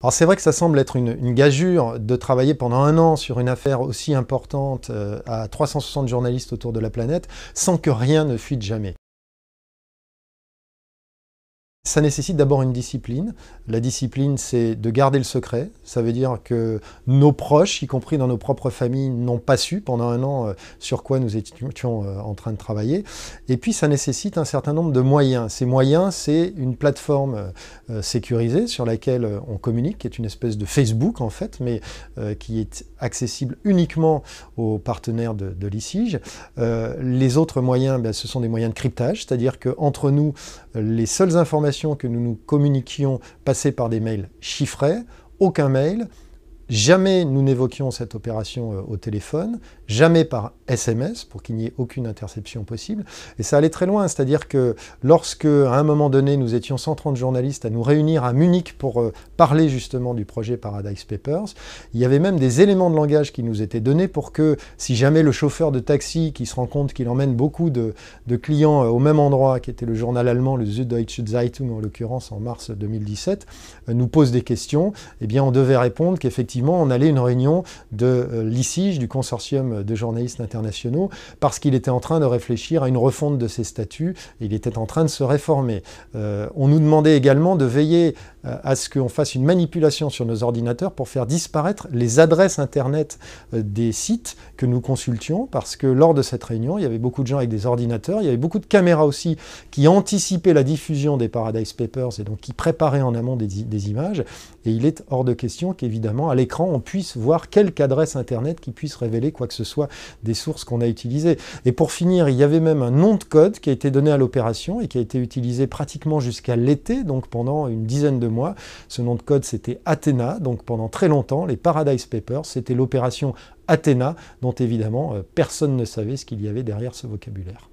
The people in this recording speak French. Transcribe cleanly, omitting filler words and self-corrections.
Alors c'est vrai que ça semble être une gageure de travailler pendant 1 an sur une affaire aussi importante à 360 journalistes autour de la planète sans que rien ne fuite jamais. Ça nécessite d'abord une discipline. La discipline, c'est de garder le secret. Ça veut dire que nos proches, y compris dans nos propres familles, n'ont pas su pendant 1 an sur quoi nous étions en train de travailler. Et puis, ça nécessite un certain nombre de moyens. Ces moyens, c'est une plateforme sécurisée sur laquelle on communique, qui est une espèce de Facebook en fait, mais qui est accessible uniquement aux partenaires de l'ICIJ. Les autres moyens, ce sont des moyens de cryptage, c'est-à-dire qu'entre nous, les seules informations que nous nous communiquions passaient par des mails chiffrés, aucun mail. Jamais nous n'évoquions cette opération au téléphone, jamais par SMS, pour qu'il n'y ait aucune interception possible. Et ça allait très loin, c'est-à-dire que lorsque, à un moment donné, nous étions 130 journalistes à nous réunir à Munich pour parler justement du projet Paradise Papers, il y avait même des éléments de langage qui nous étaient donnés pour que, si jamais le chauffeur de taxi, qui se rend compte qu'il emmène beaucoup de clients au même endroit, qui était le journal allemand, le Süddeutsche Zeitung en l'occurrence en mars 2017, nous pose des questions, eh bien on devait répondre qu'effectivement, on allait à une réunion de l'ICIJ, du consortium de journalistes internationaux, parce qu'il était en train de réfléchir à une refonte de ses statuts, et il était en train de se réformer. On nous demandait également de veiller à ce qu'on fasse une manipulation sur nos ordinateurs pour faire disparaître les adresses internet des sites que nous consultions, parce que lors de cette réunion, il y avait beaucoup de gens avec des ordinateurs, il y avait beaucoup de caméras aussi qui anticipaient la diffusion des Paradise Papers et donc qui préparaient en amont des images, et il est hors de question qu'évidemment à l'écran on puisse voir quelque adresse internet qui puisse révéler quoi que ce soit des sources qu'on a utilisées. Et pour finir, il y avait même un nom de code qui a été donné à l'opération et qui a été utilisé pratiquement jusqu'à l'été, donc pendant une dizaine de mois. Ce nom de code, c'était Athéna, donc pendant très longtemps, les Paradise Papers, c'était l'opération Athéna, dont évidemment personne ne savait ce qu'il y avait derrière ce vocabulaire.